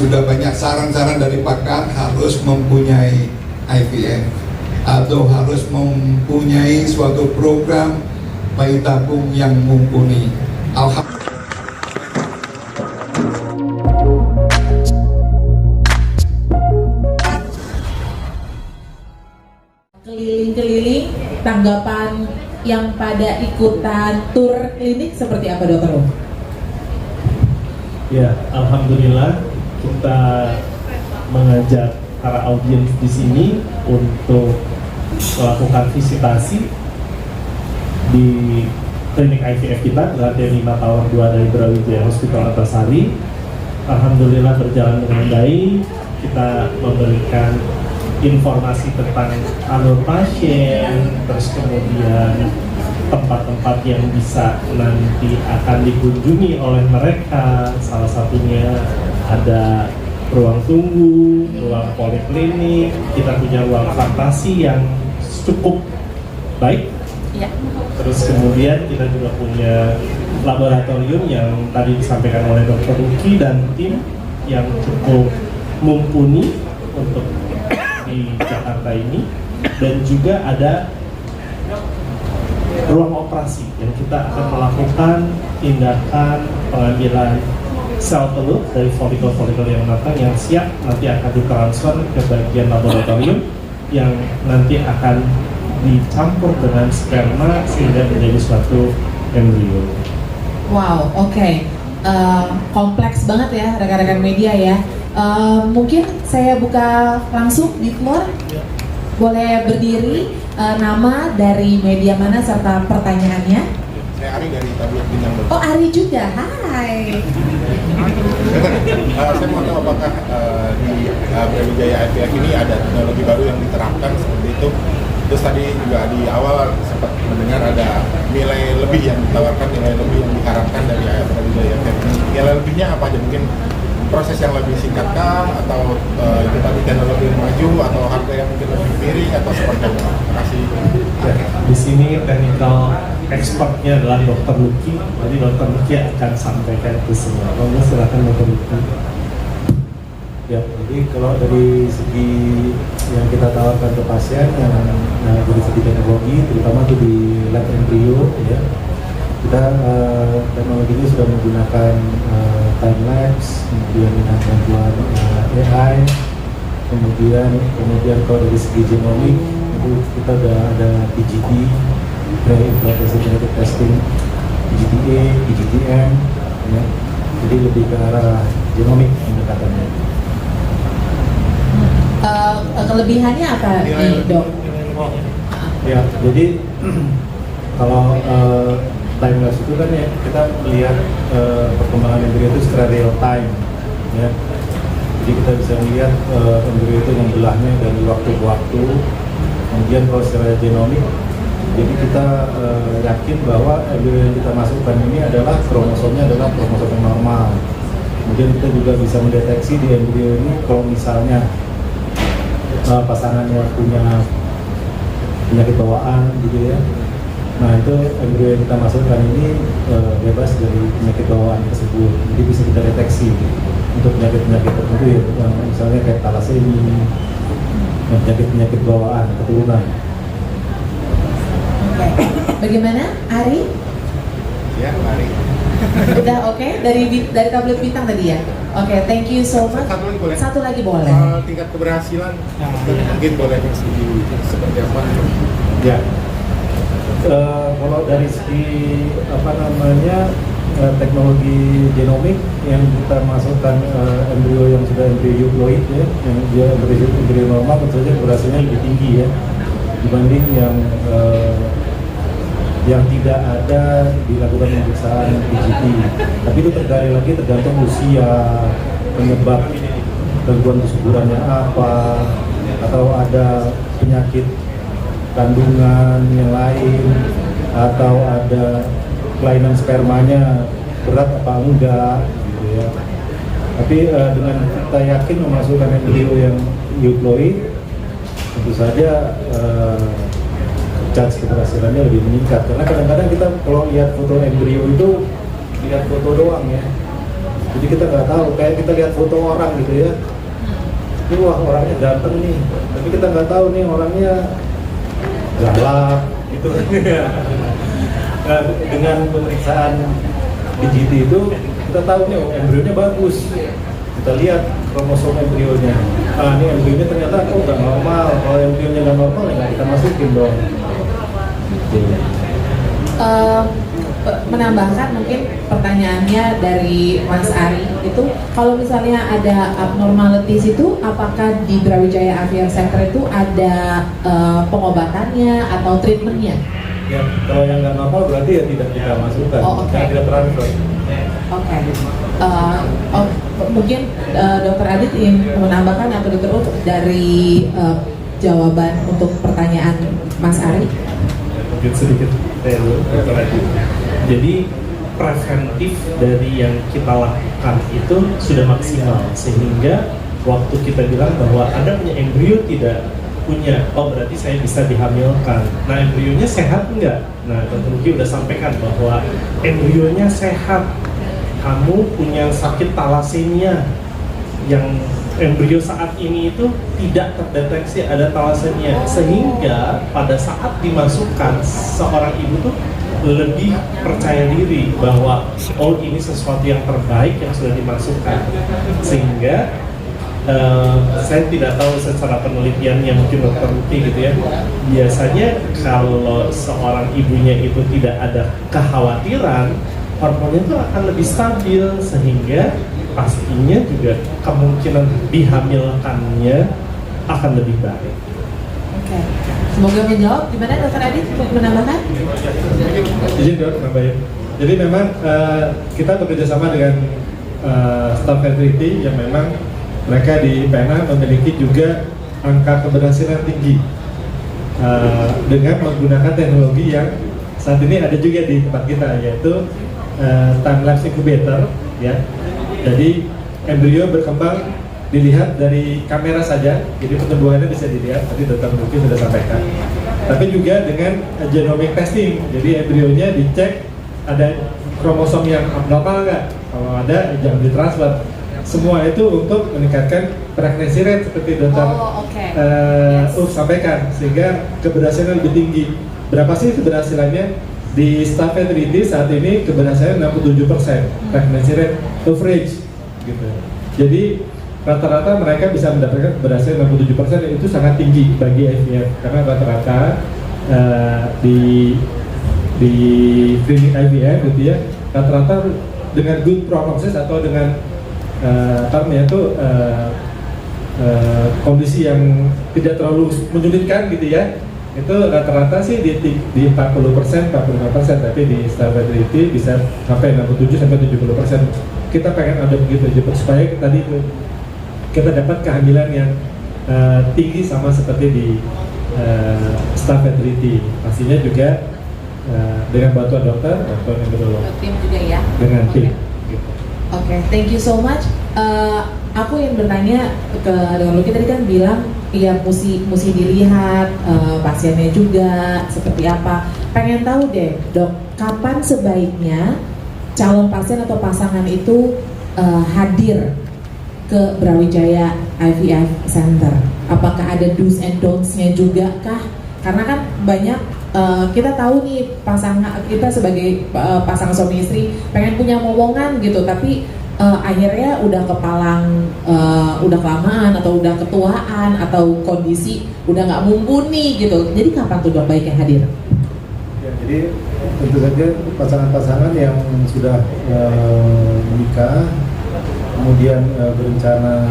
sudah banyak saran-saran dari pakar harus mempunyai IVF atau harus mempunyai suatu program bayi tabung yang mumpuni. Alhamdulillah. Keliling-keliling, tanggapan yang pada ikutan tur klinik seperti apa, Dokter? Ya, alhamdulillah kita mengajak para audiens di sini untuk melakukan visitasi di klinik IVF kita, lantai 5 Tower 2 dari Brawijaya Hospital Antasari. Alhamdulillah berjalan dengan baik. Kita memberikan informasi tentang alur pasien, terus kemudian tempat-tempat yang bisa nanti akan dikunjungi oleh mereka. Salah satunya ada ruang tunggu, ruang poliklinik, kita punya ruang fantasi yang cukup baik. Ya. Terus kemudian kita juga punya laboratorium yang tadi disampaikan oleh Dr. Luki dan tim yang cukup mumpuni untuk di Jakarta ini, dan juga ada ruang operasi yang kita akan melakukan tindakan pengambilan sel telur dari folikel-folikel yang matang yang siap nanti akan ditransfer ke bagian laboratorium yang nanti akan dicampur dengan sperma sehingga menjadi suatu embrio. Wow, oke. Kompleks banget ya rekan-rekan media ya. Mungkin saya buka langsung di floor. Boleh berdiri, nama dari media mana serta pertanyaannya. Saya Ari dari Tablet Bintang. Oh, Ari juga. Hai. Saya mau tahu apakah di Brawijaya IVF ini ada teknologi baru yang diterapkan seperti itu. Terus tadi juga di awal sempat mendengar ada nilai lebih yang ditawarkan, nilai lebih yang diharapkan dari Brawijaya IVF ini. Nilai lebihnya apa aja? Mungkin proses yang lebih singkat kah, atau itu tadi teknologi yang maju, atau harga yang mungkin lebih miring, atau seperti apa? Terima kasih. Ya, di sini technical expertnya adalah Dr. Luki. Jadi Dr. Luki akan sampaikan itu semua. Monggo silakan Dr. Luki. Ya, jadi kalau dari segi yang kita tawarkan ke pasien yang dari segi teknologi, terutama itu di lab embryo, ya, kita teknologi ini sudah menggunakan time lapse, kemudian dengan bantuan AI, kemudian kalau dari segi genomik itu kita sudah ada PGT, pre-implantation genetic testing, PGTA, PGTM, ya, jadi lebih ke arah genomik pendekatannya. Kelebihannya apa nih, Dok? Ya, jadi kalau time lapse itu kan ya kita melihat perkembangan embrio itu secara real time, ya. Jadi kita bisa melihat embrio itu membelahnya dari waktu ke waktu. Kemudian kalau secara genomik, jadi kita yakin bahwa embrio yang kita masukkan ini adalah kromosomnya adalah kromosom yang normal. Kemudian kita juga bisa mendeteksi di embrio ini kalau misalnya pasangannya punya penyakit bawaan gitu ya. Nah itu embrio yang kita masukkan ini bebas dari penyakit bawaan tersebut, jadi bisa kita deteksi untuk penyakit-penyakit tertentu ya, misalnya kayak thalassemia, penyakit-penyakit bawaan keturunan. Oke. Bagaimana, Ari? Ya, Ari. Udah oke? Dari tablet bintang tadi ya? Oke, thank you so much. Satu lagi boleh? Satu lagi boleh. Tingkat keberhasilan mungkin boleh seperti apa? Ya, kalau dari segi teknologi genomik yang kita masukkan embrio yang sudah embrio euploid ya, yang dia embrio normal tentu saja keberhasilannya lebih tinggi ya dibanding yang tidak ada dilakukan pemeriksaan PGT. Tapi itu tergantung usia, penyebab gangguan kesuburannya apa, atau ada penyakit kandungan yang lain, atau ada kelainan spermanya berat apa enggak gitu ya. Tapi dengan kita yakin memasukkan embrio yang euploid, tentu saja chance keberhasilannya lebih meningkat. Karena kadang-kadang kita kalau lihat foto embrio itu lihat foto doang ya, Jadi kita nggak tahu, kayak kita lihat foto orang gitu ya, ini wah orangnya ganteng nih, tapi kita nggak tahu nih orangnya galak gitu. Nah, dengan pemeriksaan DGT itu kita tahu nih, oh, embrionya bagus. Kita lihat kromosom embrionya. Ah, ini embrionya ternyata nggak normal. Kalau embrionya nggak normal, ya nggak kita masukin dong. Gitu. Menambahkan mungkin pertanyaannya dari Mas Ari itu, kalau misalnya ada abnormalities itu, apakah di Brawijaya IVF Center itu ada pengobatannya atau treatmentnya? Ya, kalau yang nggak normal berarti ya tidak kita masukkan, Oh, oke. tidak transfer. Oke. Mungkin Dokter Adit ingin menambahkan atau Dokter Ut dari jawaban untuk pertanyaan Mas Ari? Mungkin sedikit Dr. Adit. Jadi preventif dari yang kita lakukan itu sudah maksimal, sehingga waktu kita bilang bahwa Anda punya embrio tidak punya, oh berarti saya bisa dihamilkan. Nah, embrionya sehat enggak? Nah, Dr. Luki udah sampaikan bahwa embrionya sehat. Kamu punya sakit talasemia yang embrio saat ini itu tidak terdeteksi ada talasemia, sehingga pada saat dimasukkan seorang ibu tuh lebih percaya diri bahwa oh ini sesuatu yang terbaik yang sudah dimasukkan, sehingga saya tidak tahu secara penelitian yang mungkin Dokter Luki gitu ya, biasanya kalau seorang ibunya itu tidak ada kekhawatiran, hormonnya itu akan lebih stabil, sehingga pastinya juga kemungkinan dihamilkannya akan lebih baik. Oke. Semoga menjawab. Gimana Dokter Adit untuk menambahkan? Izin dok, nambahin. Jadi memang kita bekerja sama dengan staff fertility yang memang mereka di PNA memiliki juga angka keberhasilan tinggi dengan menggunakan teknologi yang saat ini ada juga di tempat kita, yaitu time lapse incubator, ya. Jadi embrio berkembang dilihat dari kamera saja, jadi pertumbuhannya bisa dilihat. Tadi Dr. Luki sudah sampaikan. Tapi juga dengan genomic testing, jadi embrionya dicek ada kromosom yang abnormal nggak. Kalau ada, jangan ditransfer. Semua itu untuk meningkatkan pregnancy rate seperti Dr. Sampaikan, sehingga keberhasilan lebih tinggi. Berapa sih keberhasilannya? Di staff fertility saat ini keberhasilan 67%, pregnancy rate average gitu. Jadi rata-rata mereka bisa mendapatkan keberhasilan 67%, itu sangat tinggi bagi IVF, karena rata-rata di klinik IVF gitu ya, rata-rata dengan good prognosis atau dengan termnya itu kondisi yang tidak terlalu menyulitkan gitu ya, itu rata-rata sih di 40%, 45%, tapi di staff fertility bisa sampai 67-70%. Kita pengen ada begitu aja supaya tadi kita dapat kehamilan yang tinggi sama seperti di staff fertility. Pastinya juga dengan bantuan dokter embryolog. Tim juga ya. Dengan tim. Oke, thank you so much. Aku yang bertanya ke Dr. Luki tadi kan bilang, ya mesti dilihat pasiennya juga seperti apa. Pengen tahu deh, dok, kapan sebaiknya calon pasien atau pasangan itu hadir ke Brawijaya IVF Center? Apakah ada do's and don'ts-nya juga kah? Karena kan banyak kita tahu nih pasangan kita sebagai pasangan suami istri pengen punya momongan gitu, tapi akhirnya udah kepalang, udah kelamaan atau udah ketuaan atau kondisi udah nggak mumpuni gitu. Jadi kapan tuh dok baiknya hadir? Ya, jadi tentu saja pasangan-pasangan yang sudah menikah, kemudian berencana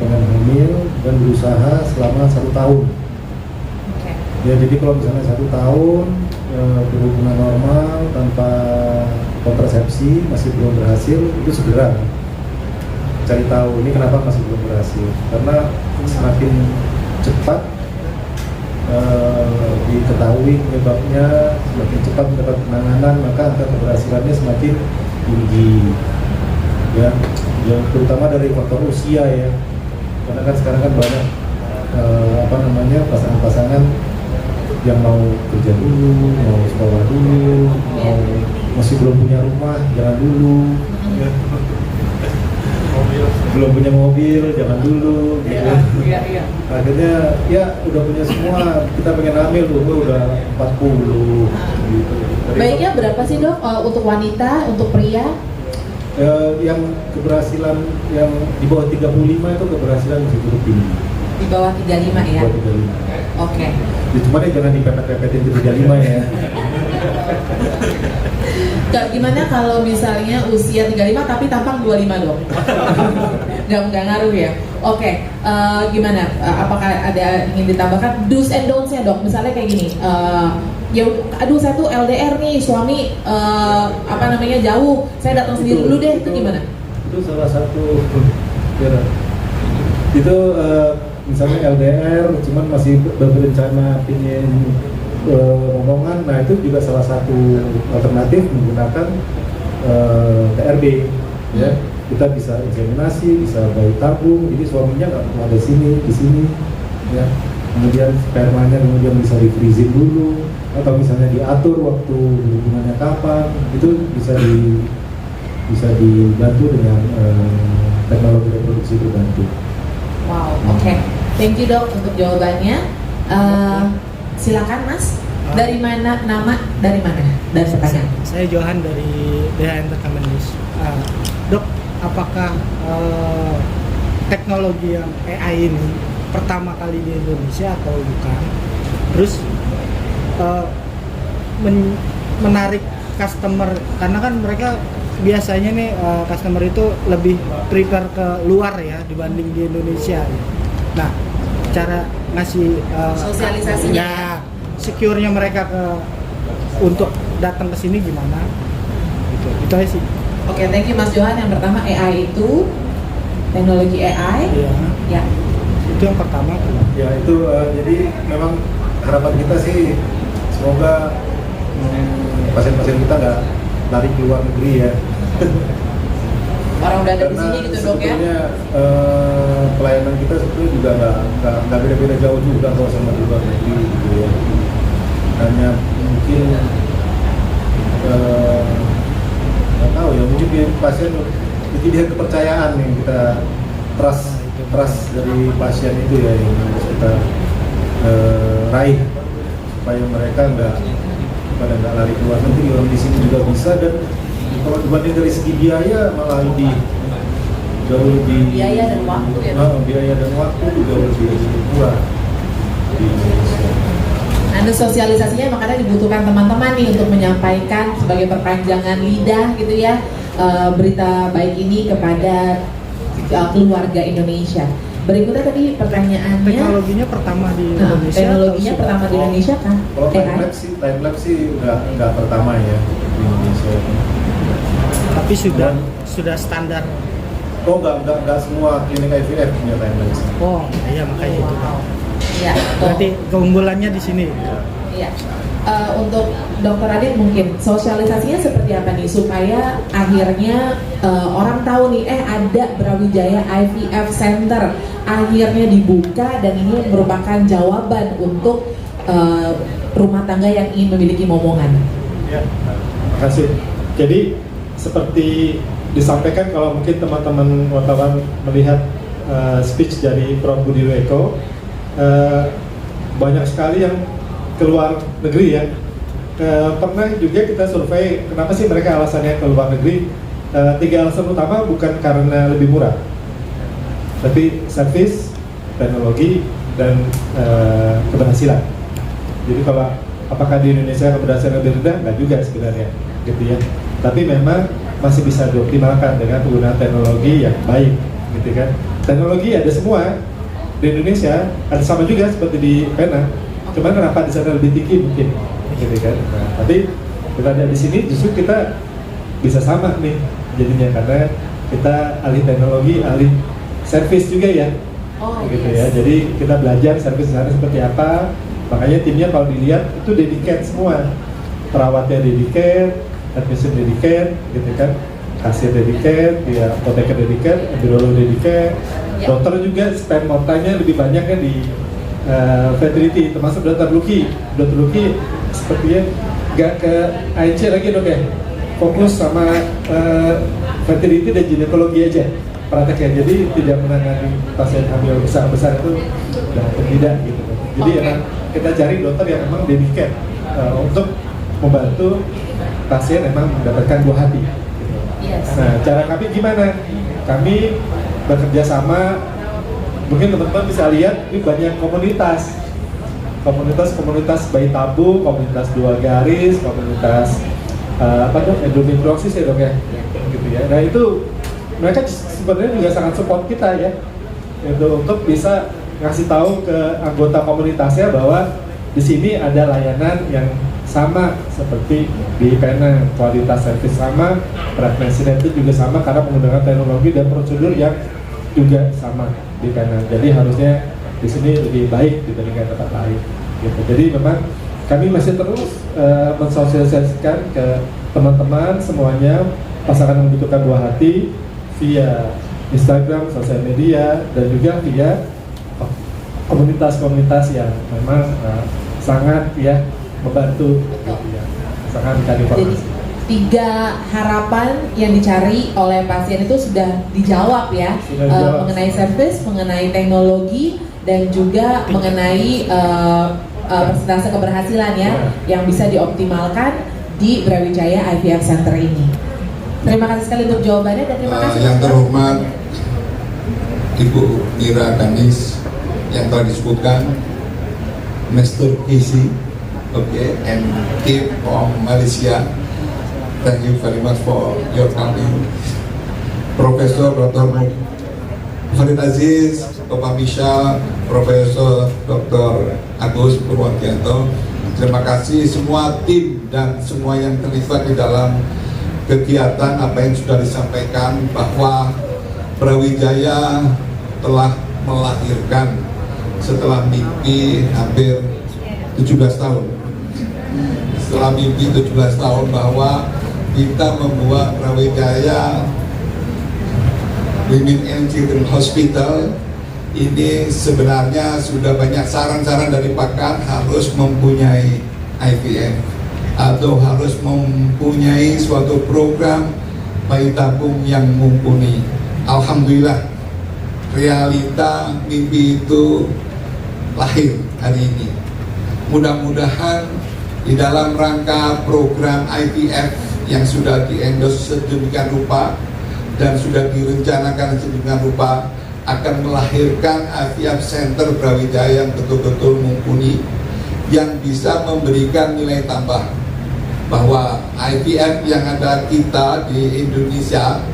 dengan hamil dan berusaha selama 1 tahun. Ya, jadi kalau misalnya 1 tahun berhubungan normal tanpa kontrasepsi masih belum berhasil, itu segera cari tahu ini kenapa masih belum berhasil. Karena semakin cepat diketahui penyebabnya, semakin cepat mendapat penanganan, maka angka keberhasilannya semakin tinggi. Ya, yang terutama dari faktor usia ya. Karena kan sekarang kan banyak pasangan-pasangan yang mau kerja dulu, mau sekolah dulu, mau masih belum punya rumah, jangan dulu. Ya. belum punya mobil, jangan dulu gitu. Iya. Akhirnya ya udah punya semua, kita pengen hamil udah 40 gitu. Baiknya berapa sih dok untuk wanita, untuk pria? Yang keberhasilan yang di bawah 35 itu keberhasilan masih cukup tinggi. Di bawah 35 ya? Di bawah 35. Oke. Ya, cuman ya jangan dipepet-pepetin ke 35 ya. Gimana kalau misalnya usia 35 tapi tampang 25 dong? Nggak ngaruh ya? Oke, gimana? Apakah ada ingin ditambahkan do's and don'ts-nya dok? Misalnya kayak gini, ya aduh saya tuh LDR nih, suami jauh, saya datang sendiri dulu deh, itu gimana? Itu salah satu itu misalnya LDR cuman masih berencana pingin ngomongan, nah itu juga salah satu alternatif menggunakan TRB ya. Kita bisa inseminasi, bisa bayi tabung, jadi suaminya nggak perlu ada di sini ya. Kemudian spermanya bisa di freezing dulu, atau misalnya diatur waktu hubungannya kapan, itu bisa dibantu dengan teknologi reproduksi terbantu. Wow, oke. Thank you dok untuk jawabannya. Silakan mas. Dari mana nama? Dari mana? Dan pertanyaan. Saya Johan dari DH Entertainment News. Dok, apakah teknologi yang AI ini pertama kali di Indonesia atau bukan? Terus menarik customer, karena kan mereka biasanya nih customer itu lebih prefer ke luar ya dibanding di Indonesia. Nah, cara ngasih sosialisasinya ya, secure-nya mereka untuk datang ke sini gimana? Itu aja sih. Oke, thank you Mas Johan. Yang pertama AI itu teknologi AI. Iya. Ya. Itu yang pertama. Ya itu jadi memang harapan kita sih semoga pasien-pasien kita nggak lari ke luar negeri ya. Orang udah ada di Karena sini gitu dok ya. sebetulnya pelayanan kita sebetulnya juga nggak beda-beda jauh juga kalau sama di luar negeri gitu ya. Hanya mungkin nggak tahu ya, mungkin pasien itu dia kepercayaan yang kita trust dari pasien itu ya yang harus kita raih supaya mereka nggak lari ke luar negeri, orang di sini juga bisa. Dan kalau dibanding dari segi biaya malah jauh lebih Biaya dan waktu ya. Biaya dan waktu juga lebih murah di Indonesia. Nah, sosialisasinya makanya dibutuhkan teman-teman nih untuk menyampaikan sebagai perpanjangan lidah gitu ya berita baik ini kepada keluarga Indonesia. Berikutnya tadi pertanyaannya. Teknologinya pertama di Indonesia. Teknologinya pertama di Indonesia kan? Kalau time-lapse sih nggak pertama ya di Indonesia. Tapi sudah standar. Oh nggak semua klinik IVF punya time-lapse. Oh iya, makanya itu. Iya. Berarti keunggulannya di sini. Iya. Untuk Dokter Adit mungkin sosialisasinya seperti apa nih supaya akhirnya orang tahu nih ada Brawijaya IVF Center akhirnya dibuka dan ini merupakan jawaban untuk rumah tangga yang ingin memiliki momongan. Ya, terima kasih. Jadi seperti disampaikan, kalau mungkin teman-teman wartawan melihat speech dari Prof. Budi Lueko, banyak sekali yang keluar negeri ya. Pernah juga kita survei kenapa sih mereka alasannya keluar negeri. 3 alasan utama bukan karena lebih murah, tapi servis, teknologi, dan keberhasilan. Jadi kalau apakah di Indonesia keberhasilan lebih rendah? Nggak juga sebenarnya, gitu ya. Tapi memang masih bisa dioptimalkan dengan penggunaan teknologi yang baik, gitu kan. Teknologi ada semua di Indonesia, ada sama juga seperti di Penang. Cuman kenapa di sana lebih tinggi mungkin, gitu kan. Nah, tapi kita ada di sini justru kita bisa sama nih jadinya karena kita ahli teknologi, ahli servis juga ya. Oh, gitu yes. ya. Jadi kita belajar servis sana seperti apa. Makanya timnya kalau dilihat itu dedicated semua. Perawatnya dedicated, admission dedicated, gitu kan. Kasir dedicated, ya apoteker dedicated, epidemiolog dedicated. Ya. Dokter juga spend more time-nya lebih banyak kan di fertility, termasuk Dr. Luki. Dr. Luki sepertinya nggak ke ANC lagi dok ya, fokus sama fertility dan ginekologi aja. prakteknya. Jadi tidak menangani pasien hamil besar itu tidak gitu. Jadi Oke. emang kita cari dokter yang memang dedicated untuk membantu pasien emang mendapatkan buah hati. Gitu. Yes. Nah, cara kami gimana? Kami bekerja sama, mungkin teman-teman bisa lihat ini banyak komunitas bayi tabung, komunitas 2 garis, komunitas endometriosis ya dok ya, gitu ya. Nah itu mereka sebenarnya juga sangat support kita ya, itu untuk bisa ngasih tahu ke anggota komunitasnya bahwa di sini ada layanan yang sama seperti di Penang, kualitas servis sama, frekuensinya itu juga sama karena menggunakan teknologi dan prosedur yang juga sama di Penang. Jadi harusnya di sini lebih baik dibandingkan tempat lain. Gitu. Jadi memang kami masih terus mensosialisasikan ke teman-teman semuanya, pasangan yang membutuhkan buah hati via Instagram, sosial media, dan juga via komunitas-komunitas yang memang sangat ya membantu, gitu ya, sangat mencari Jadi informasi. 3 harapan yang dicari oleh pasien itu sudah dijawab ya. Sudah dijawab. Mengenai servis, mengenai teknologi, dan juga mengenai persentase keberhasilan ya, yang bisa dioptimalkan di Brawijaya IVF Center ini. Terima kasih sekali untuk jawabannya dan terima kasih. Yang terhormat Ibu Mira Kanis yang telah disebutkan, Mr. Kisi, and team from Malaysia. Thank you very much for your coming. Profesor Dr. Farid Aziz, Bapak Misha, Profesor Dr. Agus Purwantianto. Terima kasih semua tim dan semua yang terlibat di dalam kegiatan apa yang sudah disampaikan, bahwa Brawijaya telah melahirkan setelah mimpi hampir 17 tahun. Setelah mimpi 17 tahun bahwa kita membuat Brawijaya Women and Children Hospital ini sebenarnya sudah banyak saran-saran dari pakar, harus mempunyai IVF atau harus mempunyai suatu program bayi tabung yang mumpuni. Alhamdulillah, realita mimpi itu lahir hari ini. Mudah-mudahan di dalam rangka program IVF yang sudah di-endorse sedemikian rupa dan sudah direncanakan sedemikian rupa, akan melahirkan IVF Center Brawijaya yang betul-betul mumpuni, yang bisa memberikan nilai tambah, bahwa IVF yang ada kita di Indonesia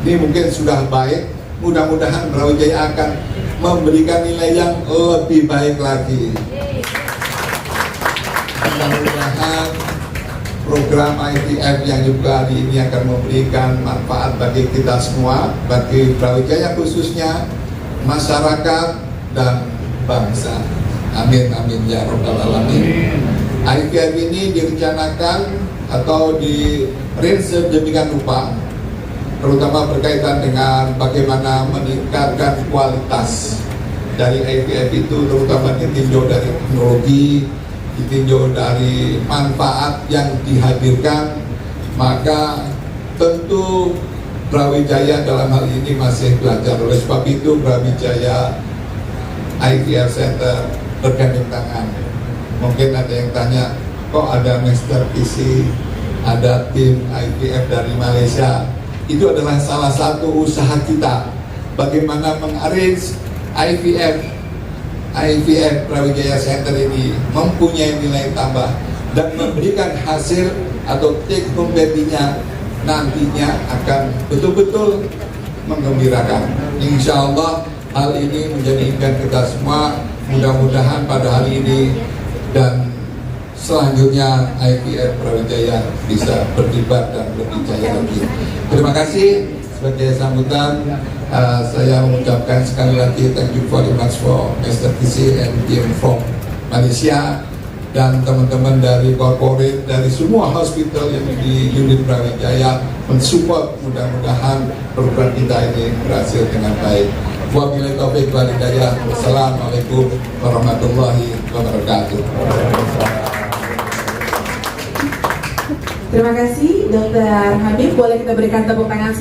ini mungkin sudah baik. Mudah-mudahan Brawijaya akan memberikan nilai yang lebih baik lagi. Mudah-mudahan program IVF yang juga hari ini akan memberikan manfaat bagi kita semua, bagi Brawijaya khususnya, masyarakat dan bangsa. Amin amin ya rabbal alamin. IVF ini direncanakan atau di-range sedemikian rupa, terutama berkaitan dengan bagaimana meningkatkan kualitas dari IVF itu, terutama ditinjau dari teknologi, ditinjau dari manfaat yang dihadirkan. Maka tentu Brawijaya dalam hal ini masih belajar. Oleh sebab itu Brawijaya IVF Center bergandeng tangan. Mungkin ada yang tanya, kok ada Mr. Kisi, ada tim IVF dari Malaysia? Itu adalah salah satu usaha kita, bagaimana mengarrange IVF Brawijaya Center ini mempunyai nilai tambah dan memberikan hasil atau take home baby-nya nantinya akan betul-betul menggembirakan. Insya Allah hal ini menjadi impian kita semua. Mudah-mudahan pada hari ini dan selanjutnya IVF Brawijaya bisa berkibar dan lebih jaya lagi. Terima kasih. Sebagai sambutan, saya mengucapkan sekali lagi thank you very much for Mr. Kisi and team from Malaysia, dan teman-teman dari corporate, dari semua hospital yang di unit Brawijaya mensupport. Mudah-mudahan program kita ini berhasil dengan baik. Wabillahi taufiq wal hidayah. Wassalamualaikum warahmatullahi wabarakatuh. Terima kasih Dr. Habib, boleh kita berikan tepuk tangan.